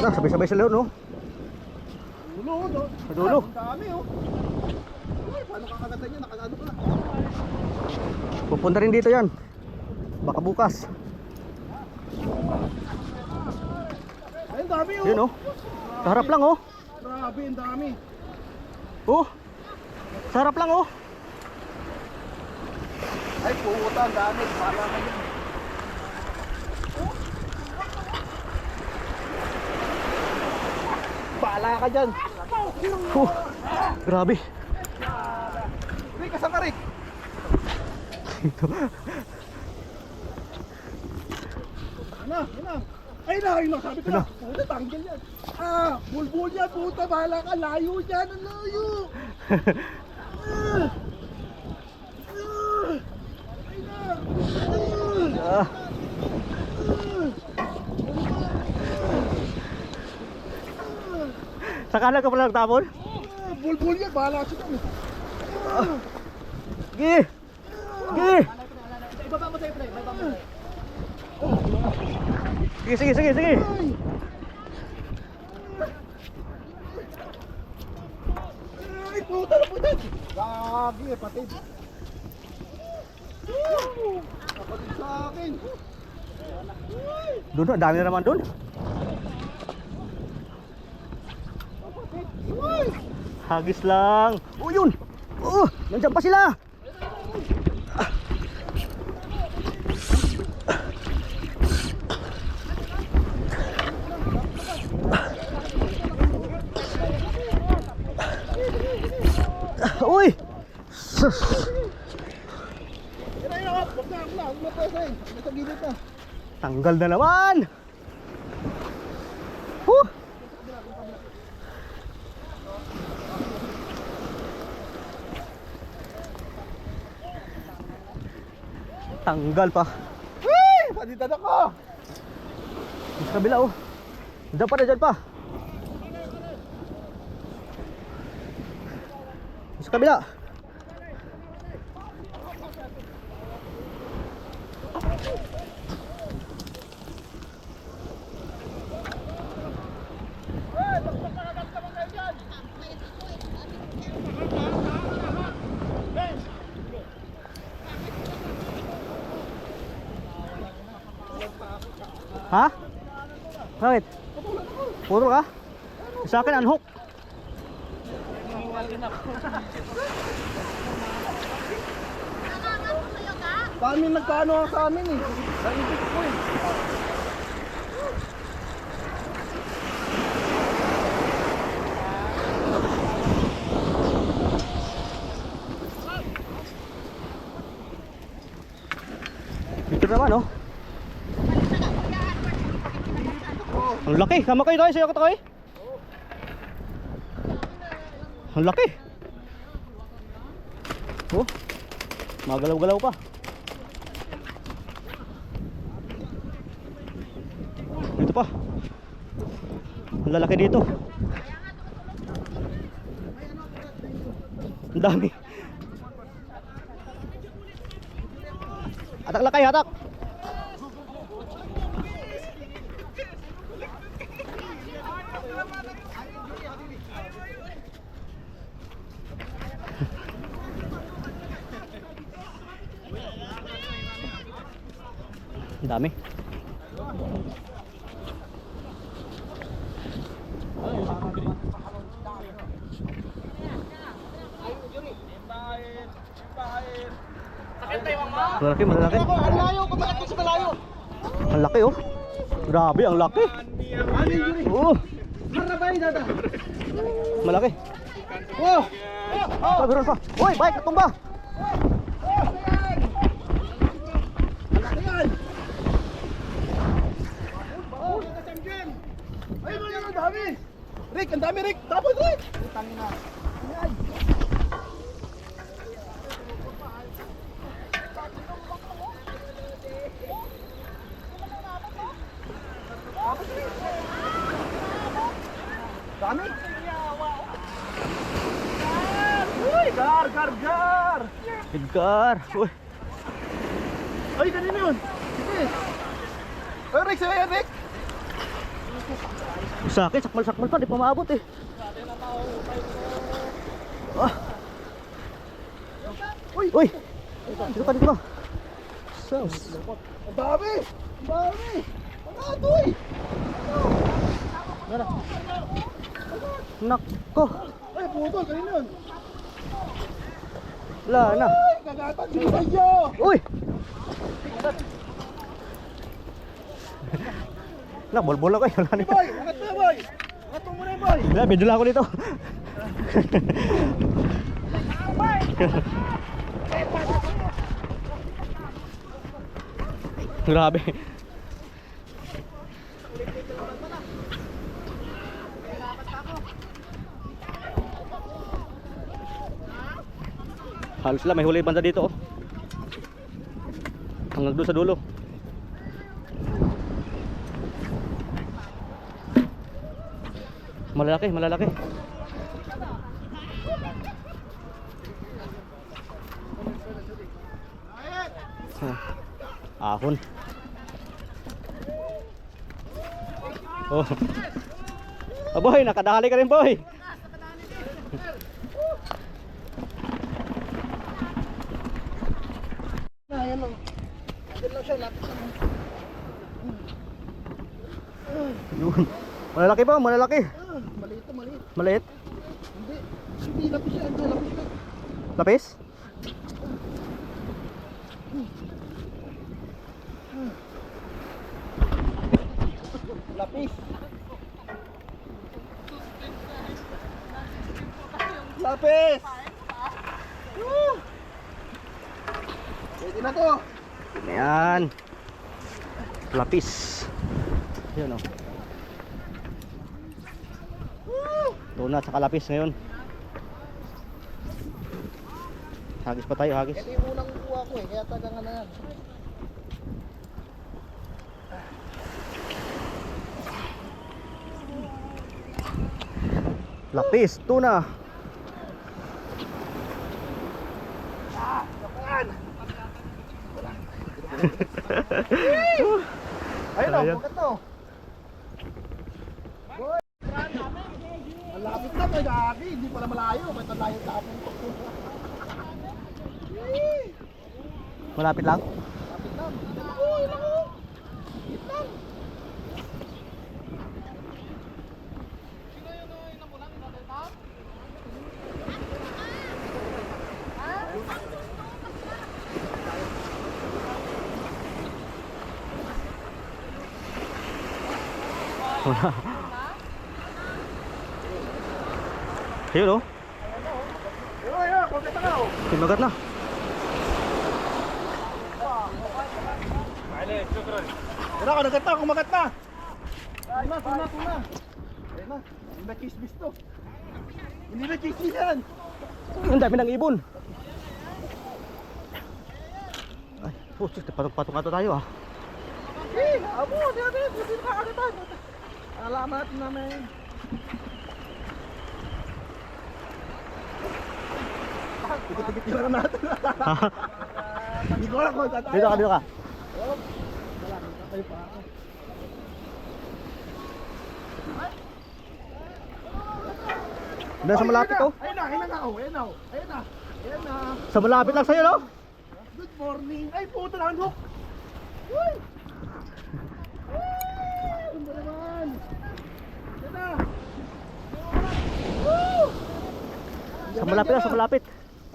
Tara, sabay-sabay sa loob, no? Dulo. Sa dulo. Ang dami, oh. Uy, paano kakagatan niya? Nakagano ka na. Pupunta rin dito yan. Baka bukas. Ay, ang dami, oh. Yun, oh. Sa harap lang, oh. Grabe, ang dami. Oh. Sa harap lang, oh. Ay, puta, ang dami. Para ka dyan. Bahala ka dyan. Grabe. Rick, kasama ka, Rick? Ito. Ano? Ay na, sabi ko na. Puta, tanggal yan. Bulbul yan, puta. Bahala ka, layo dyan. Ang layo. Ay na. Sa kanan ka pala nagtapon? Bulbul yan, bahala ka dyan. Sige! Sige! Ibaba mo sa'yo, pre. Ibaba mo sa'yo. Sige! Ay, puta na puta. Gagi, patid. Kapatid sa akin. Doon, dami na naman doon. Hagis lang. Oh, yun! Oh, nandiyan pa sila! Uy! Sus! Tanggal na naman! Tanggal pa. Uy! Paditan ako! Sa kabila, oh. Diyan pa. Sa kabila. Ha? Bakit? Puro ka? Sa akin unhook. Dami nagkaano sa amin eh. Naibig ko eh. Dito naman, oh. Ang laki, sama kayo tayo, sayo ko tayo. Ang laki. Oh, magalaw-galaw pa. Dito pa. Ang lalaki dito. Ang dami. Hatak lakay, hatak. Ang dami. Malaki, malaki. Ang layo, kumakit sa malayo. Ang laki, oh. Grabe, ang laki. Oh, Marabay, dada. malaki. Oh! Oh, meron pa. Uy, bike, natumba. Ay, ang dami! Rick, ang dami, Rick! Tapos, Rick! Tangin na. Ayan. Dami! Uy, gar! Edgar. Uy. Ay, kanina yun! Sige! Ay, Rick, sa'yo yan, Rick! Sa akin, sakmal-sakmal pa, di pa maabot eh. Ah. Uy! Dito ka. Sus. Ang dami! Ang dami! Ang atoy! Nako. Ay, puto, kanina yun. Wala na. Ay, kagatan, sinibay niyo! Uy! Nak, bol-bol ako eh. Wala na. Boy, angat mo, boy! Angat mo muna, boy! Wala, medyo lang ako dito. Grabe. Halos lang, may huli banda dito oh. Hanggang doon sa dulo. Malalaki. Ahon. Oh. Oh boy, nakadali ka rin boy. Ayan lang. Ayan lang siya, lapit siya. Yun. Malalaki pa, malalaki. Maliit na maliit. Maliit. Hindi lapis siya, hindi lapis siya. Lapis? Lapis. Lapis. Pwede na to. Ayan. Lapis. Yun oh. Tuna at lapis ngayon. Hagis pa tayo, hagis. Ito yung unang kuha ko eh, kaya tagangan na yan. Lapis, tuna. Ayun o, Ayun. bukat to. Boy! Ang lapit na kay Gagi, hindi pala malayo. Ba't ang layo tapon ko? Malapit lang. Lapit lang. Uy, naku! Lapit lang. Wala. Ayun oh. Ayun, kumpita ka o. Timagat na. Wala ka, nagat na, kumagat na. Tuna. Ayun na, hindi na chismis to. Hindi na chismis yan. Ang dami ng ibon. Ay, putik, patok-patok nga to tayo ah. Eh, abo, hindi na kakagatan. Alamat namin. Tikit-tikit yung lang natin. Hindi ko alam kung saan tayo. Dito ka. Tatay pa ako. Doon sa malapit oh. Ayun na. Sa malapit lang sa'yo no? Good morning. Ay, puto na ang hook. Uy! Ganda naman. Yan na. Woo! Sa malapit.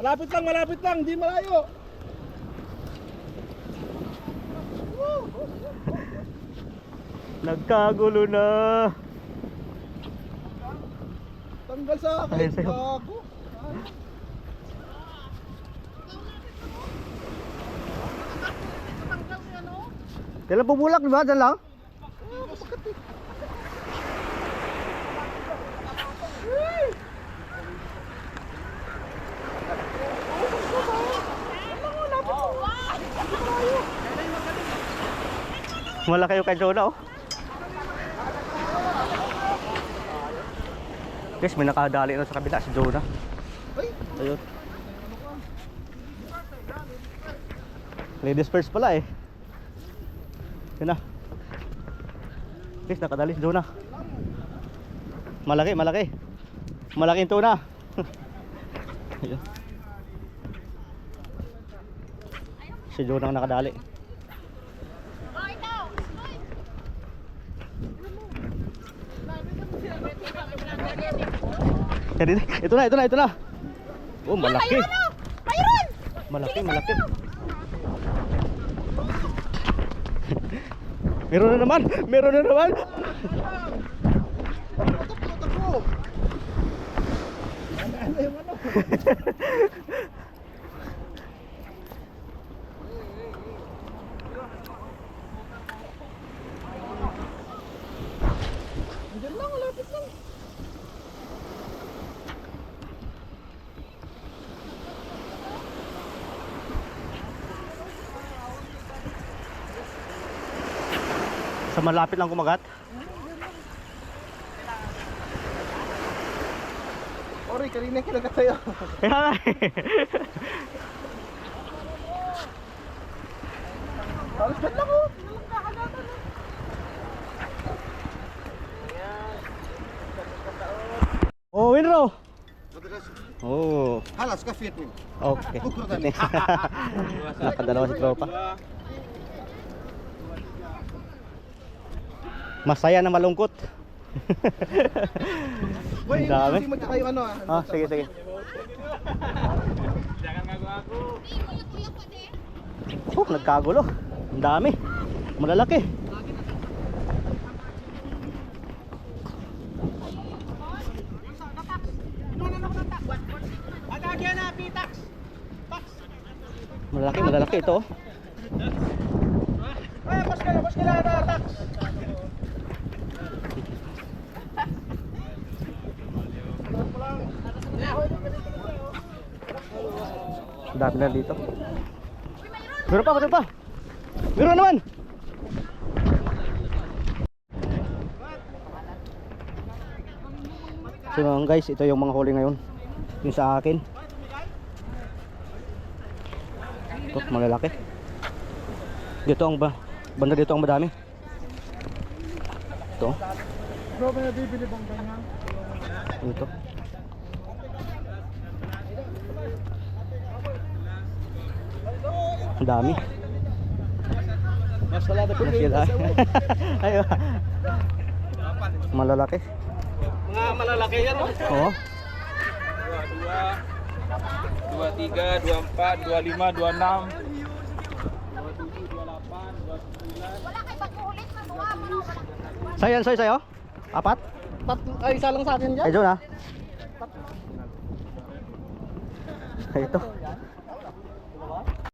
Malapit lang, di malayo. Nagkagulo na. Tanggal sa akin. Ayun sa'yo. Gago. Kailan bumulak di ba? Diyan lang? Wala kayo kay Jonah oh. Guys, may nakadali na sa kabila si Jonah. Ayun. Ladies first pala eh. Yun na. Guys, nakadali si Jonah. Malaki, malaki. Malaking tuna. Ayun. Si Jun ang nakadali. Ito na, ito na, ito na. Oh, malaki. Mayroon! Malaki, malaki. Meron na naman, meron na naman. Ano yung ano? Andiyan lang, malapit lang. Sa malapit lang kumagat. Ori, kanina kinagat sa'yo. Kaya nga eh. Halos ba't lang oh? Oh, Winro. Oh, Halas ka fit mo. okay. Nakadalawa si tropa. Masaya na malungkot. Boy, Ang dami. hindi magkakayo ano ah. Ah, sige, sige. Oh, nagkagulo. Ang dami. Malalaki. Malalaki, malalaki ito. Oh. Boss ka na, tax. Ang dami na dito. Meron pa, meron pa. Meron naman. So guys, ito yung mga huli ngayon. Yung sa akin. Ito, malalaki. Dito ang banda dito ang madami. Ito. Bro, may nabibili bang ganyan? Ito. Ang dami. Mas wala na Sila. Ayun. Malalaki. Mga malalaki yan oh. Oo. 2, 3, 24, 25, 26. Wala kay pag-ulit na buwa mo. Sa'yo, sa'yo? Apat? Ay, isa lang sa akin dyan. Ay, doon ah. Ito.